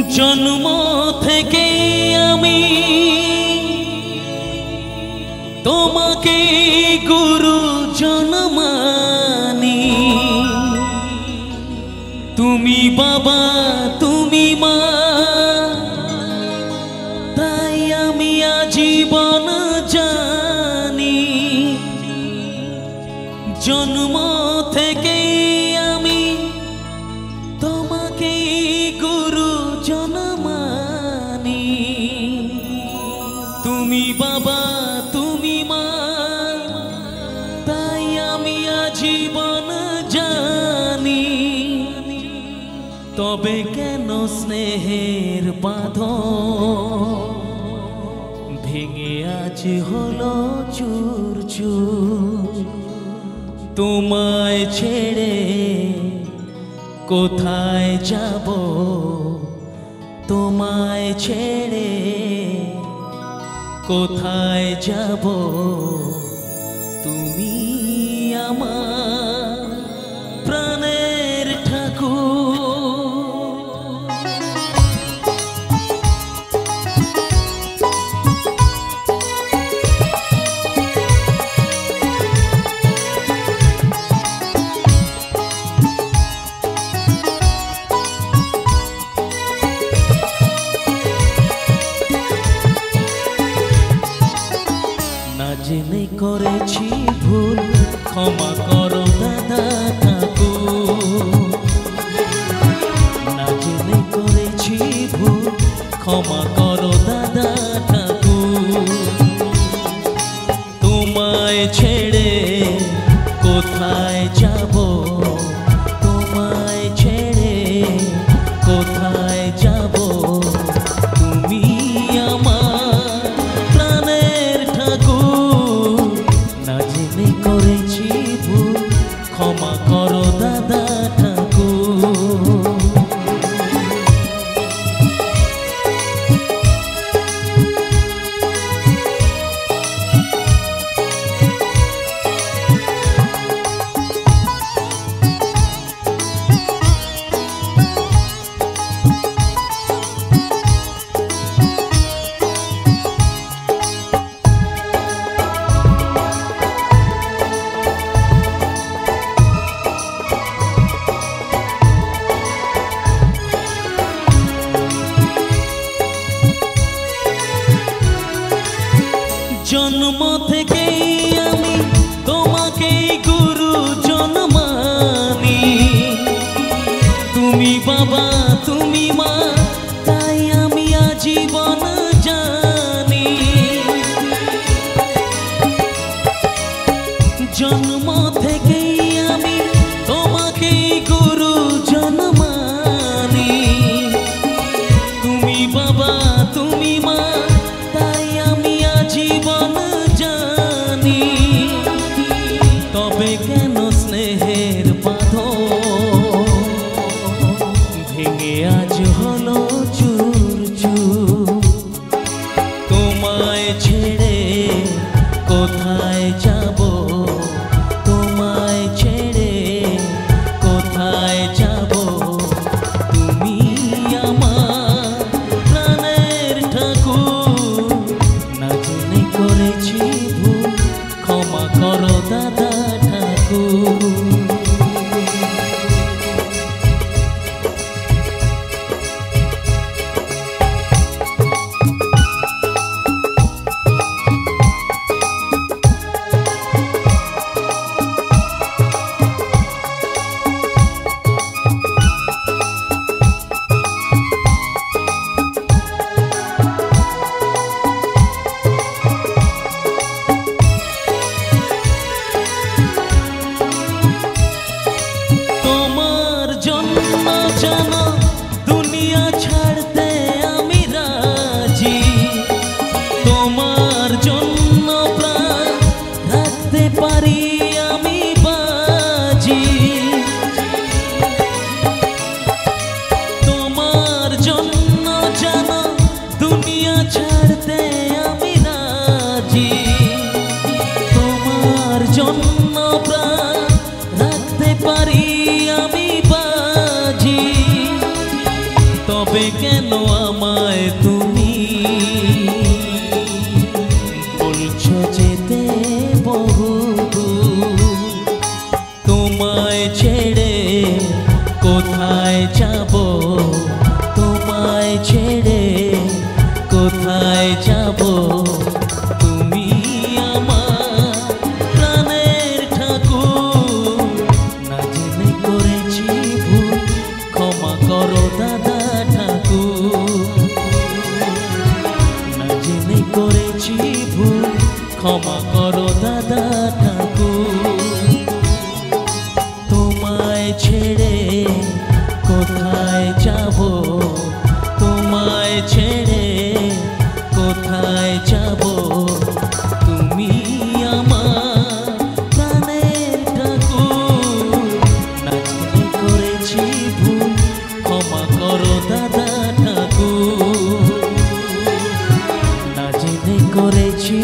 জন্ম থেকে আমি তোমাকে গুরুজন মানি। তুমি বাবা তুমি মা, তাই আমি আজীবন জানি। জন্ম থেকে আমি তোমাকে গুরুজন মানি। তুমি বাবা তুমি মা, তাই আমি আজীবন জানি। তবে কেন স্নেহের বাঁধন ভেঙে আজ হলো চুর চুর? তোমায় ছেড়ে কোথায় যাব, তোমায় ছেড়ে কোথায় যাব? তুমি আমার প্রাণের ঠাকুর। জেনে করেছি ভুল, ক্ষমা করো দাদা ঠাকুর। না জেনে করেছি ভুল, ক্ষমা করো দাদা ঠাকুর। তোমায় ছেড়ে কোথায় যাব, তোমায় ছেড়ে কোথায় যাব? তুমি আমার প্রাণের ঠাকুর। না জেনে করেছি ভুল, ক্ষমা করো দাদা ঠাকুর। জন্ম থেকে আমি তোমাকে গুরুজন মানি। তুমি বাবা তুমি মা, তাই আমি আজীবন জানি। জন্ম থেকে আমি তোমাকে গুরুজন মানি। তুমি বাবা তুমি মা, তাই আমি আজীবন জানি। তবে কেন স্নেহের বাঁধন ভেঙে আজ হলো তবে কেন আমায় তুমি বলছো যেতে বহুদূর? তোমায় ছেড়ে কোথায় যাব, তোমায় ছেড়ে কোথায় যাব? তুমি আমার প্রাণের ঠাকুর, না জেনে করেছি ভুল, ক্ষমা করো দাদা ঠাকুর। না জেনে করেছি ভুল, ক্ষমা করো দাদা ঠাকুর। তোমায় ছেড়ে কোথায় যাব, তোমায় ছেড়ে কোথায় যাব? তুমি আমার প্রাণের ঠাকুর, না জেনে করেছি ভুল, ক্ষমা করো দাদা ঠাকুর। না জেনে করেছি